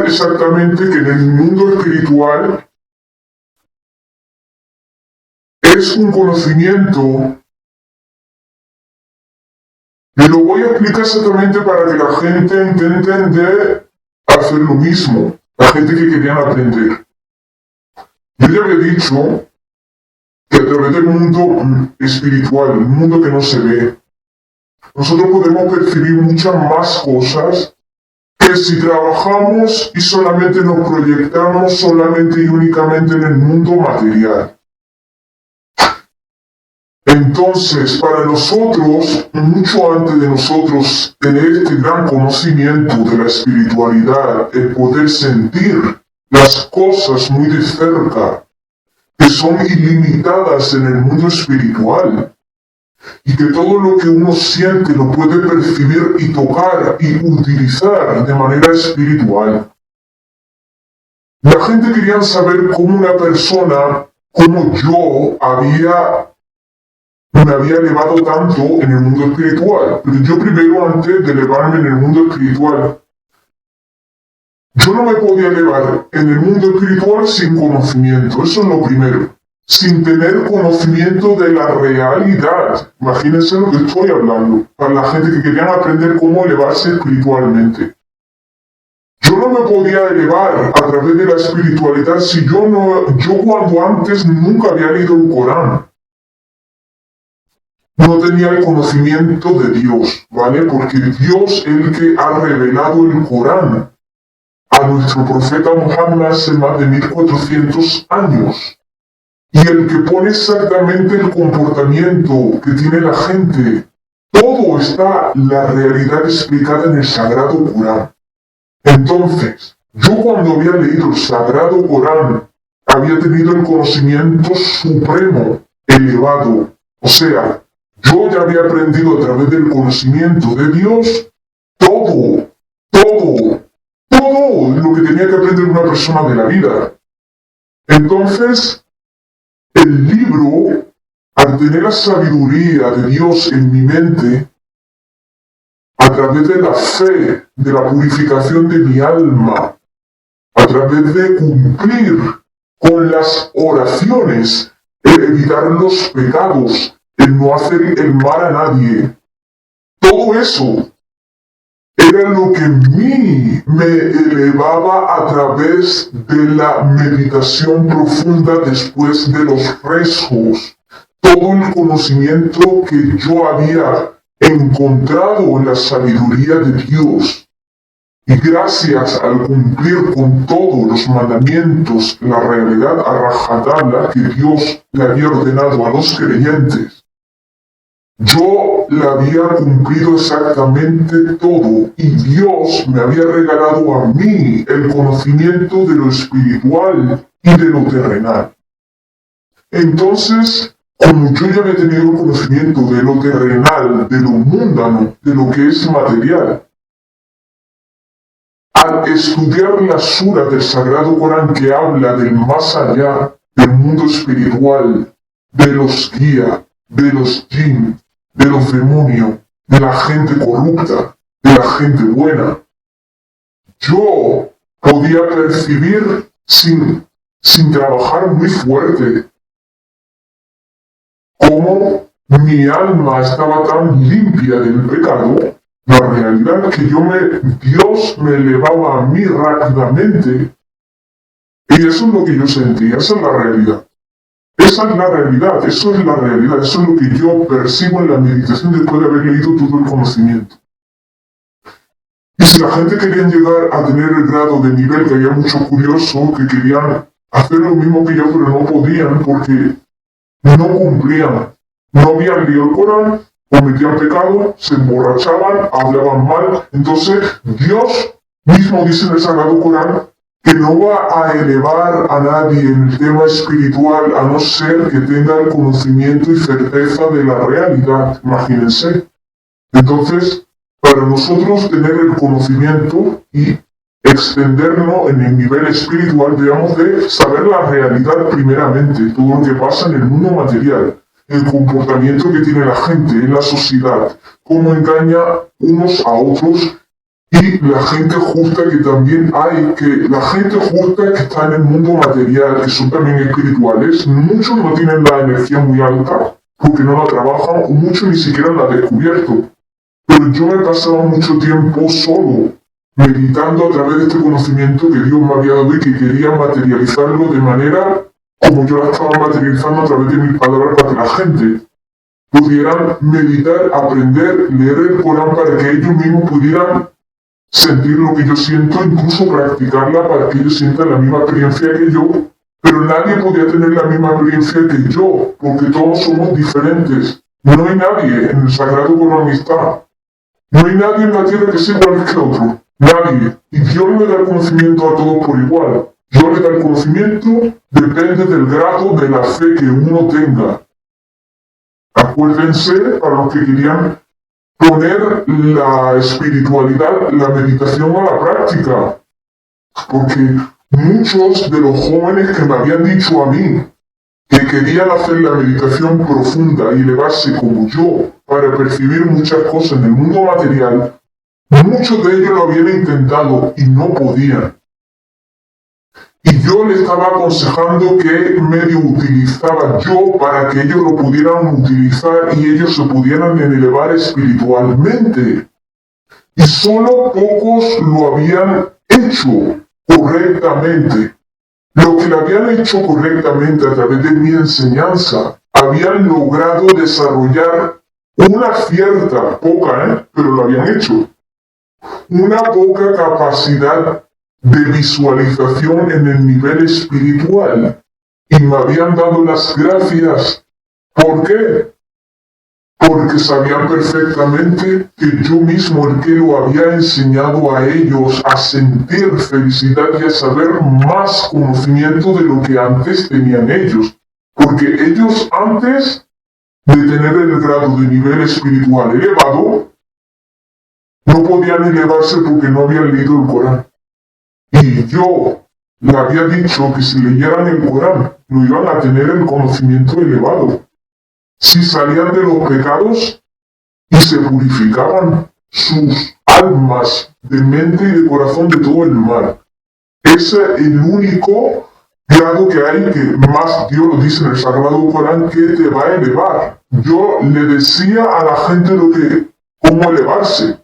exactamente que en el mundo espiritual es un conocimiento. Y lo voy a explicar exactamente para que la gente intente hacer lo mismo, la gente que querían aprender. Yo ya había dicho que a través del mundo espiritual, el mundo que no se ve, nosotros podemos percibir muchas más cosas que si trabajamos y solamente nos proyectamos solamente y únicamente en el mundo material. Entonces, para nosotros, mucho antes de nosotros tener este gran conocimiento de la espiritualidad, el poder sentir las cosas muy de cerca, que son ilimitadas en el mundo espiritual, y que todo lo que uno siente lo puede percibir y tocar y utilizar de manera espiritual. La gente quería saber cómo una persona, como yo, me había elevado tanto en el mundo espiritual. Pero yo primero, antes de elevarme en el mundo espiritual, yo no me podía elevar en el mundo espiritual sin conocimiento. Eso es lo primero. Sin tener conocimiento de la realidad. Imagínense lo que estoy hablando. Para la gente que querían aprender cómo elevarse espiritualmente. Yo no me podía elevar a través de la espiritualidad si yo cuando antes nunca había leído el Corán. No tenía el conocimiento de Dios, ¿vale? Porque Dios es el que ha revelado el Corán a nuestro profeta Muhammad hace más de 1400 años. Y el que pone exactamente el comportamiento que tiene la gente. Todo está la realidad explicada en el Sagrado Corán. Entonces, yo cuando había leído el Sagrado Corán, había tenido el conocimiento supremo, elevado. O sea, yo ya había aprendido a través del conocimiento de Dios todo lo que tenía que aprender una persona de la vida. Entonces, el libro, al tener la sabiduría de Dios en mi mente, a través de la fe, de la purificación de mi alma, a través de cumplir con las oraciones, el evitar los pecados, el no hacer el mal a nadie, todo eso era lo que a mí me elevaba a través de la meditación profunda después de los rezos. Todo el conocimiento que yo había encontrado en la sabiduría de Dios. Y gracias al cumplir con todos los mandamientos, la realidad a rajatabla que Dios le había ordenado a los creyentes, yo le había cumplido exactamente todo y Dios me había regalado a mí el conocimiento de lo espiritual y de lo terrenal. Entonces, como yo ya había tenido el conocimiento de lo terrenal, de lo mundano, de lo que es material, al estudiar la sura del Sagrado Corán que habla del más allá, del mundo espiritual, de los guías, de los jinn, de los demonios, de la gente corrupta, de la gente buena, yo podía percibir sin trabajar muy fuerte cómo mi alma estaba tan limpia del pecado, la realidad que Dios me elevaba a mí rápidamente. Y eso es lo que yo sentía, esa es la realidad. Esa es la realidad, eso es la realidad, eso es lo que yo percibo en la meditación después de haber leído todo el conocimiento. Y si la gente quería llegar a tener el grado de nivel, que había muchos curiosos que querían hacer lo mismo que yo, pero no podían porque no cumplían, no habían leído el Corán, cometían pecado, se emborrachaban, hablaban mal. Entonces Dios mismo dice en el Sagrado Corán que no va a elevar a nadie en el tema espiritual a no ser que tenga el conocimiento y certeza de la realidad. Imagínense. Entonces, para nosotros tener el conocimiento y extendernos en el nivel espiritual, debemos de saber la realidad primeramente, todo lo que pasa en el mundo material, el comportamiento que tiene la gente en la sociedad, cómo engaña unos a otros y la gente justa que también hay, que la gente justa que está en el mundo material, que son también espirituales, muchos no tienen la energía muy alta porque no la trabajan, o muchos ni siquiera la han descubierto. Pero yo me pasaba mucho tiempo solo, meditando a través de este conocimiento que Dios me había dado y que quería materializarlo de manera como yo la estaba materializando a través de mis palabras para que la gente pudieran meditar, aprender, leer el Corán para que ellos mismos pudieran sentir lo que yo siento, incluso practicarla para que ellos sientan la misma experiencia que yo, pero nadie podía tener la misma experiencia que yo, porque todos somos diferentes. No hay nadie en el Sagrado Corán está. No hay nadie en la tierra que sea igual que otro. Nadie. Y Dios le da el conocimiento a todos por igual. Dios le da el conocimiento, depende del grado de la fe que uno tenga. Acuérdense, para los que querían poner la espiritualidad, la meditación a la práctica. Porque muchos de los jóvenes que me habían dicho a mí que querían hacer la meditación profunda y elevarse como yo para percibir muchas cosas en el mundo material, muchos de ellos lo habían intentado y no podían. Y yo les estaba aconsejando qué medio utilizaba yo para que ellos lo pudieran utilizar y ellos se pudieran elevar espiritualmente. Y solo pocos lo habían hecho correctamente. Lo que lo habían hecho correctamente a través de mi enseñanza, habían logrado desarrollar una cierta, poca, pero lo habían hecho, una poca capacidad de visualización en el nivel espiritual. Y me habían dado las gracias. ¿Por qué? Porque sabían perfectamente que yo mismo el que lo había enseñado a ellos a sentir felicidad y a saber más conocimiento de lo que antes tenían ellos. Porque ellos antes de tener el grado de nivel espiritual elevado, no podían elevarse porque no habían leído el Corán. Y yo le había dicho que si leyeran el Corán, lo iban a tener el conocimiento elevado. Si salían de los pecados y se purificaban sus almas de mente y de corazón de todo el mal. Ese es el único grado que hay que más Dios lo dice en el Sagrado Corán que te va a elevar. Yo le decía a la gente cómo elevarse.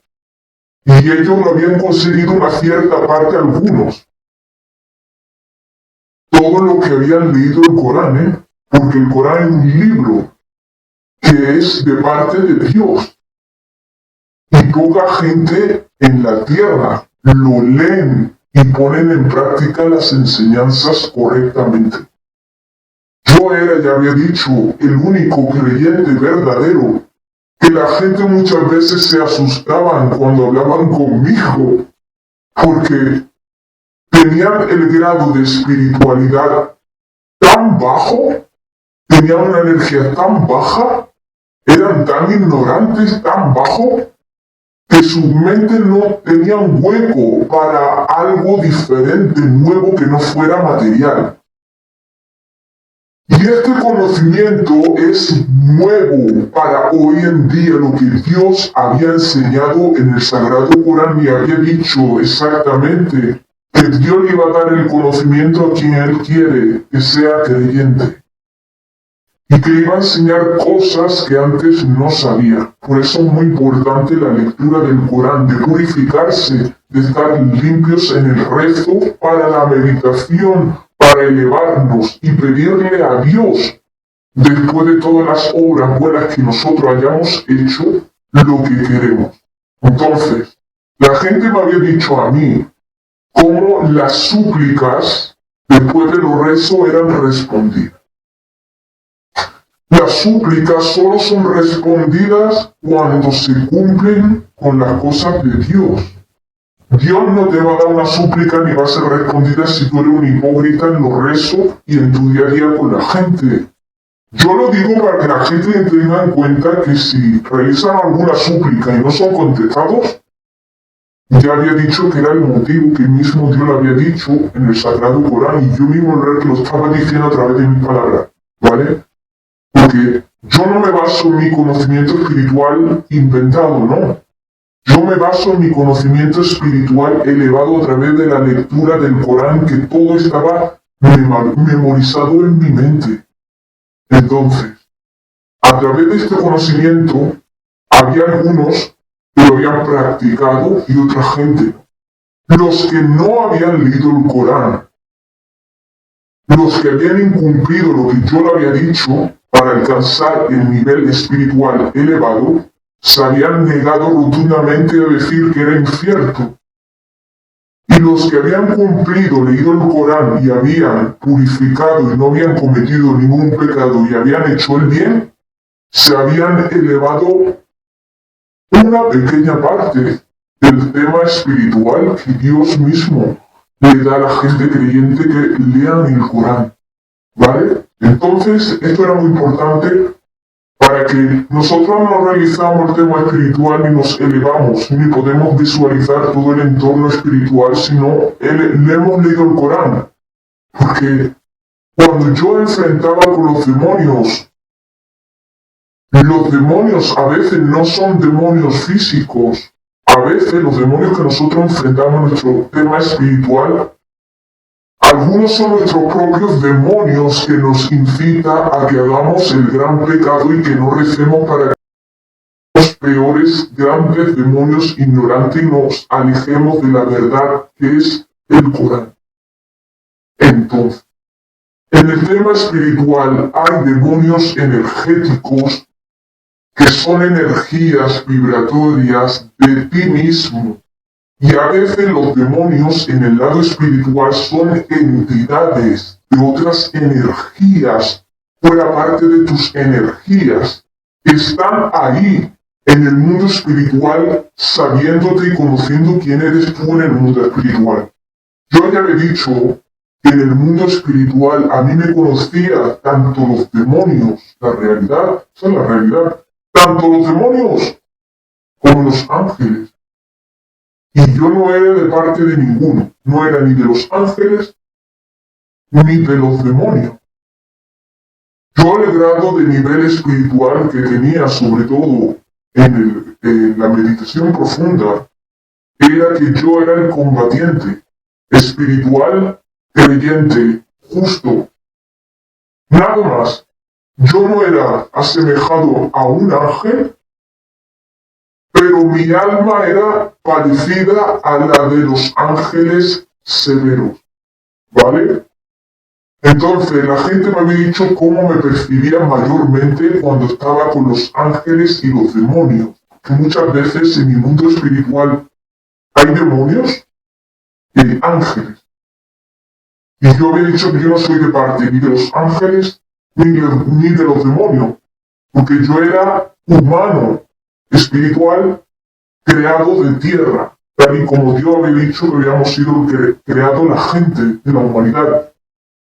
Y ellos lo habían conseguido una cierta parte algunos. Todo lo que habían leído el Corán, porque el Corán es un libro que es de parte de Dios. Y poca gente en la tierra lo leen y ponen en práctica las enseñanzas correctamente. Yo era, ya había dicho, el único creyente verdadero, que la gente muchas veces se asustaban cuando hablaban conmigo, porque tenían el grado de espiritualidad tan bajo, tenían una energía tan baja, eran tan ignorantes, tan bajo, que su mente no tenía un hueco para algo diferente, nuevo, que no fuera material. Y este conocimiento es nuevo para hoy en día, lo que Dios había enseñado en el Sagrado Corán y había dicho exactamente que Dios le iba a dar el conocimiento a quien Él quiere que sea creyente. Y que iba a enseñar cosas que antes no sabía. Por eso es muy importante la lectura del Corán, de purificarse, de estar limpios en el rezo para la meditación, para elevarnos y pedirle a Dios, después de todas las obras buenas que nosotros hayamos hecho, lo que queremos. Entonces, la gente me había dicho a mí cómo las súplicas después de los rezos eran respondidas. Las súplicas solo son respondidas cuando se cumplen con las cosas de Dios. Dios no te va a dar una súplica ni va a ser respondida si tú eres un hipócrita en los rezos y en tu día a día con la gente. Yo lo digo para que la gente tenga en cuenta que si realizan alguna súplica y no son contestados, ya había dicho que era el motivo que mismo Dios lo había dicho en el Sagrado Corán y yo mismo lo estaba diciendo a través de mis palabras, ¿vale? Porque yo no me baso en mi conocimiento espiritual inventado, ¿no? Yo me baso en mi conocimiento espiritual elevado a través de la lectura del Corán, que todo estaba memorizado en mi mente. Entonces, a través de este conocimiento, había algunos que lo habían practicado y otra gente no. Los que no habían leído el Corán, los que habían incumplido lo que yo le había dicho para alcanzar el nivel espiritual elevado, se habían negado rotundamente a decir que era incierto. Y los que habían cumplido, leído el Corán y habían purificado y no habían cometido ningún pecado y habían hecho el bien, se habían elevado una pequeña parte del tema espiritual que Dios mismo le da a la gente creyente que lean el Corán. ¿Vale? Entonces, esto era muy importante para que nosotros no realizamos el tema espiritual ni nos elevamos, ni podemos visualizar todo el entorno espiritual, sino le hemos leído el Corán. Porque cuando yo enfrentaba con los demonios a veces no son demonios físicos. A veces los demonios que nosotros enfrentamos en nuestro tema espiritual, algunos son nuestros propios demonios que nos incita a que hagamos el gran pecado y que no recemos para que los peores grandes demonios ignorantes y nos alejemos de la verdad que es el Corán. Entonces, en el tema espiritual hay demonios energéticos que son energías vibratorias de ti mismo. Y a veces los demonios en el lado espiritual son entidades de otras energías, fuera parte de tus energías, que están ahí en el mundo espiritual sabiéndote y conociendo quién eres tú en el mundo espiritual. Yo ya le he dicho que en el mundo espiritual a mí me conocía tanto los demonios, la realidad, esa es la realidad, tanto los demonios como los ángeles. Y yo no era de parte de ninguno, no era ni de los ángeles ni de los demonios. Yo el grado de nivel espiritual que tenía, sobre todo en la meditación profunda, era que yo era el combatiente, espiritual, creyente, justo. Nada más. Yo no era asemejado a un ángel, pero mi alma era parecida a la de los ángeles severos, ¿vale? Entonces la gente me había dicho cómo me percibía mayormente cuando estaba con los ángeles y los demonios, que muchas veces en mi mundo espiritual hay demonios y hay ángeles. Y yo había dicho que yo no soy de parte ni de los ángeles ni de los demonios, porque yo era humano, espiritual, creado de tierra, tal y como Dios había dicho que habíamos sido creado la gente de la humanidad,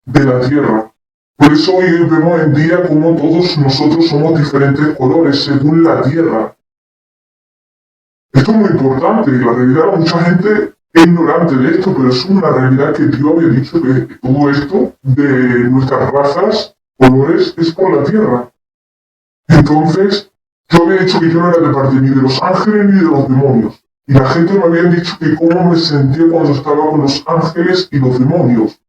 de la tierra. Por eso hoy vemos en día como todos nosotros somos diferentes colores según la tierra. Esto es muy importante, y la realidad mucha gente es ignorante de esto, pero es una realidad que Dios había dicho que todo esto de nuestras razas, colores, es por la tierra. Entonces, yo había dicho que yo no era de parte ni de los ángeles ni de los demonios. Y la gente me había dicho que cómo me sentía cuando estaba con los ángeles y los demonios.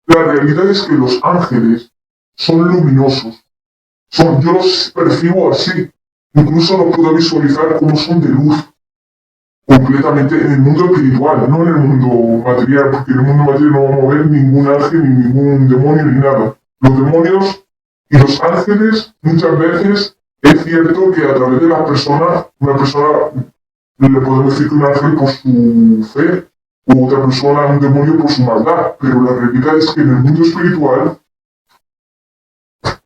La realidad es que los ángeles son luminosos. Yo los percibo así. Incluso los puedo visualizar como son de luz. Completamente en el mundo espiritual, no en el mundo material, porque en el mundo material no vamos a ver ningún ángel, ni ningún demonio, ni nada. Los demonios y los ángeles muchas veces es cierto que a través de las personas, una persona le podemos decir que un ángel por su fe, o otra persona un demonio por su maldad, pero la realidad es que en el mundo espiritual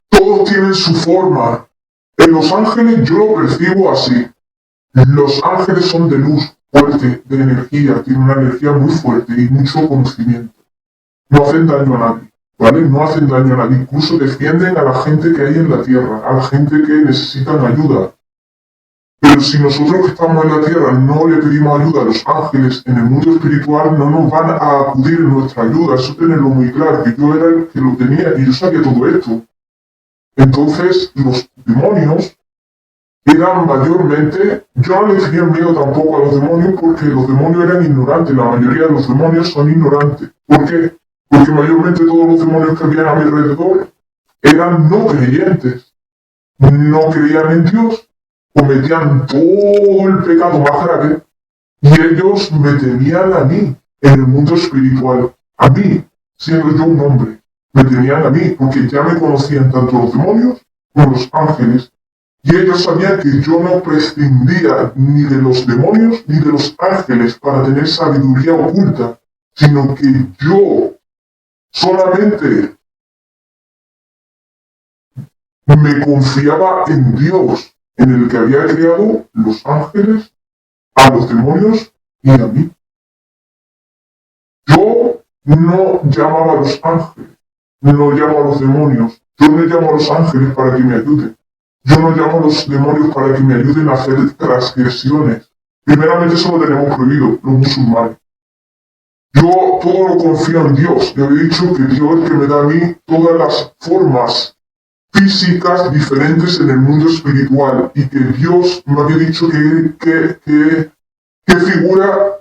todos tienen su forma. En los ángeles yo lo percibo así. Los ángeles son de luz, fuerte, de energía, tienen una energía muy fuerte y mucho conocimiento. No hacen daño a nadie, ¿vale? No hacen daño a nadie, incluso defienden a la gente que hay en la tierra, a la gente que necesitan ayuda. Pero si nosotros que estamos en la tierra no le pedimos ayuda a los ángeles en el mundo espiritual, no nos van a acudir en nuestra ayuda. Eso tenerlo muy claro, que yo era el que lo tenía y yo sabía todo esto. Entonces, los demonios eran mayormente, yo no le tenía miedo tampoco a los demonios porque los demonios eran ignorantes, la mayoría de los demonios son ignorantes. ¿Por qué? Porque mayormente todos los demonios que habían a mi alrededor eran no creyentes, no creían en Dios, cometían todo el pecado más grave y ellos me temían a mí en el mundo espiritual, a mí, siendo yo un hombre, me temían a mí porque ya me conocían tanto los demonios como los ángeles. Y ellos sabían que yo no prescindía ni de los demonios ni de los ángeles para tener sabiduría oculta, sino que yo solamente me confiaba en Dios, en el que había creado los ángeles, a los demonios y a mí. Yo no llamaba a los ángeles, no llamo a los demonios, yo no llamo a los ángeles para que me ayuden. Yo no llamo a los demonios para que me ayuden a hacer transgresiones. Primeramente eso lo tenemos prohibido, los musulmanes. Yo todo lo confío en Dios. Le había dicho que Dios es el que me da a mí todas las formas físicas diferentes en el mundo espiritual y que Dios me había dicho qué figura,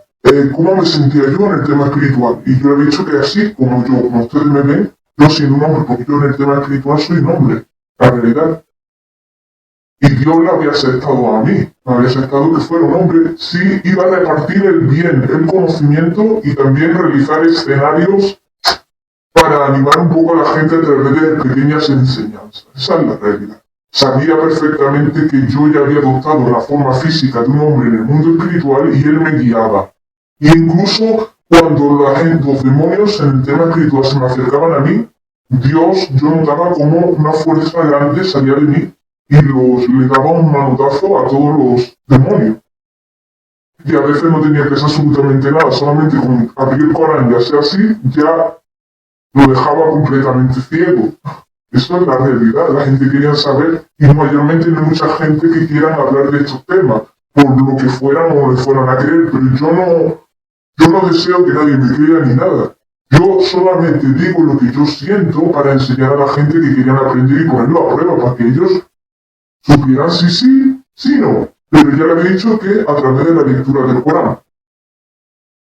cómo me sentía yo en el tema espiritual. Y yo le había dicho que así, como ustedes me ven, yo siendo un hombre, porque yo en el tema espiritual soy un hombre, la realidad. Y Dios le había aceptado a mí, me había aceptado que fuera un hombre, sí iba a repartir el bien, el conocimiento y también realizar escenarios para animar un poco a la gente a través de pequeñas enseñanzas. Esa es la realidad. Sabía perfectamente que yo ya había adoptado la forma física de un hombre en el mundo espiritual y él me guiaba. E incluso cuando los demonios en el tema espiritual se me acercaban a mí, Dios, yo notaba como una fuerza grande salía de mí y le daba un manotazo a todos los demonios. Y a veces no tenía que hacer absolutamente nada, solamente con abrir el Corán y hacer así, ya lo dejaba completamente ciego. Eso es la realidad, la gente quería saber, y mayormente no hay mucha gente que quiera hablar de estos temas, por lo que fueran o le fueran a creer, pero yo no deseo que nadie me crea ni nada. Yo solamente digo lo que yo siento para enseñar a la gente que querían aprender y ponerlo a prueba, para que ellos supieran si sí, si no. Pero ya le había dicho que a través de la lectura del Corán.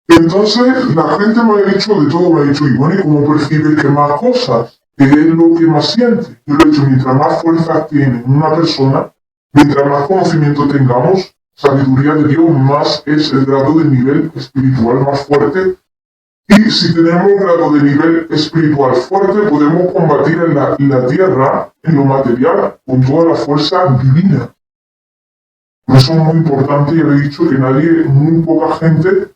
Entonces, la gente me ha dicho de todo, me ha dicho, y bueno, ¿y cómo percibes que más cosas? ¿Qué es lo que más siente? Yo le he dicho, mientras más fuerza tiene una persona, mientras más conocimiento tengamos, sabiduría de Dios, más es el grado de nivel espiritual más fuerte. Y si tenemos un grado de nivel espiritual fuerte, podemos combatir en la tierra, en lo material, con toda la fuerza divina. Por eso es muy importante, ya le he dicho que muy poca gente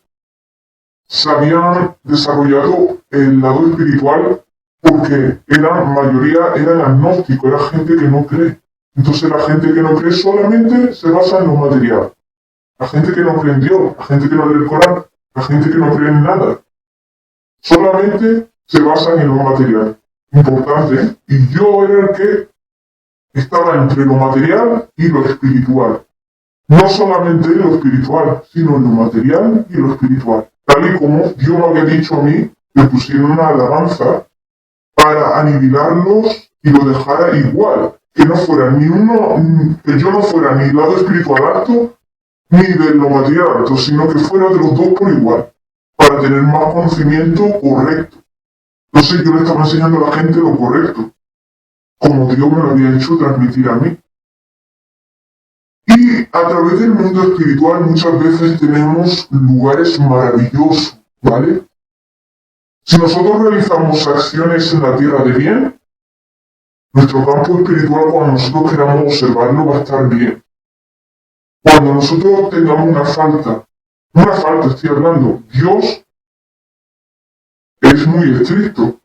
se habían desarrollado el lado espiritual porque mayoría eran agnósticos, era gente que no cree. Entonces la gente que no cree solamente se basa en lo material. La gente que no cree en Dios, la gente que no lee el Corán, la gente que no cree en nada. Solamente se basan en lo material. Importante, ¿eh? Y yo era el que estaba entre lo material y lo espiritual. No solamente en lo espiritual, sino en lo material y lo espiritual. Tal y como Dios me había dicho a mí, que pusieron una alabanza para aniquilarlos y lo dejara igual. Que no fuera que yo no fuera ni lado espiritual alto, ni de lo material alto, sino que fuera de los dos por igual, para tener más conocimiento correcto. Entonces yo le estaba enseñando a la gente lo correcto, como Dios me lo había hecho transmitir a mí. Y a través del mundo espiritual muchas veces tenemos lugares maravillosos, ¿vale? Si nosotros realizamos acciones en la tierra de bien, nuestro campo espiritual cuando nosotros queramos observarlo va a estar bien. Cuando nosotros tengamos una falta estoy hablando, Dios es muy estricto.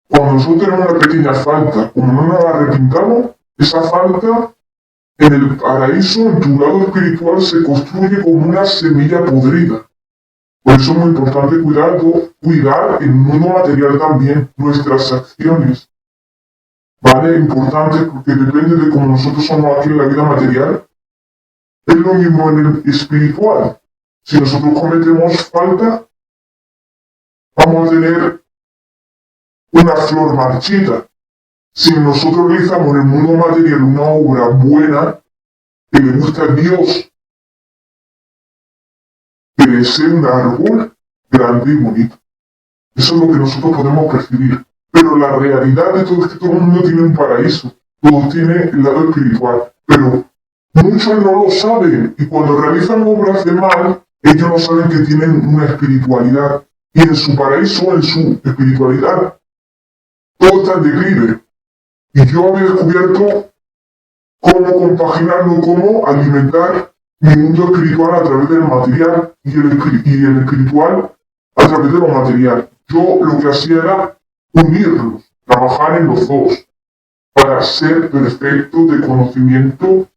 Cuando nosotros tenemos una pequeña falta, como no nos arrepintamos, esa falta en el paraíso, en tu lado espiritual, se construye como una semilla podrida. Por eso es muy importante cuidar el mundo material también, nuestras acciones. ¿Vale? Importante porque depende de cómo nosotros somos aquí en la vida material. Es lo mismo en el espiritual. Si nosotros cometemos falta, vamos a tener una flor marchita. Si nosotros realizamos en el mundo material una obra buena, que le gusta a Dios, crece un árbol grande y bonito. Eso es lo que nosotros podemos percibir. Pero la realidad de todo es que todo el mundo tiene un paraíso, todo tiene el lado espiritual, pero muchos no lo saben y cuando realizan obras de mal, ellos no saben que tienen una espiritualidad y en su paraíso, en su espiritualidad, todo está en declive. Y yo había descubierto cómo compaginarlo, cómo alimentar mi mundo espiritual a través del material y el espiritual a través de lo material. Yo lo que hacía era unirlos, trabajar en los dos, para ser perfecto de conocimiento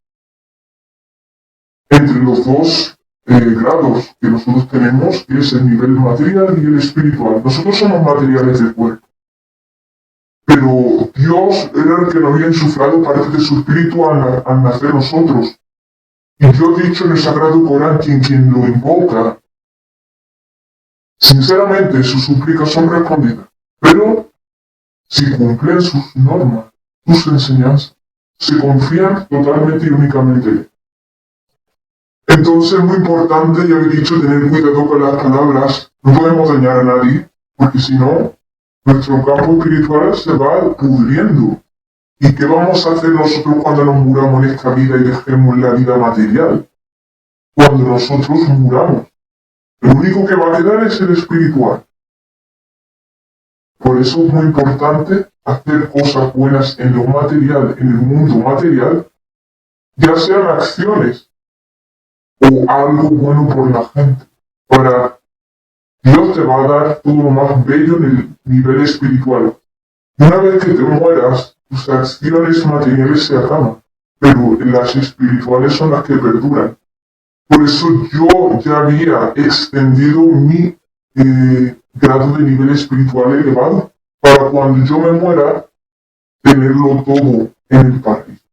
entre los dos grados que nosotros tenemos, que es el nivel material y el espiritual. Nosotros somos materiales del cuerpo, pero Dios era el que nos había insuflado parte de su espíritu al nacer nosotros. Y Dios dicho en el Sagrado Corán que quien lo invoca, sinceramente sus súplicas son respondidas, pero si cumplen sus normas, sus enseñanzas, se confían totalmente y únicamente en él. Entonces es muy importante, ya he dicho, tener cuidado con las palabras. No podemos dañar a nadie, porque si no, nuestro campo espiritual se va pudriendo. ¿Y qué vamos a hacer nosotros cuando nos muramos en esta vida y dejemos la vida material? Cuando nosotros muramos, lo único que va a quedar es el espiritual. Por eso es muy importante hacer cosas buenas en lo material, en el mundo material, ya sean acciones o algo bueno por la gente. Para Dios te va a dar todo lo más bello en el nivel espiritual. Una vez que te mueras, tus acciones materiales se acaban, pero las espirituales son las que perduran. Por eso yo ya había extendido mi grado de nivel espiritual elevado, para cuando yo me muera, tenerlo todo en el paraíso.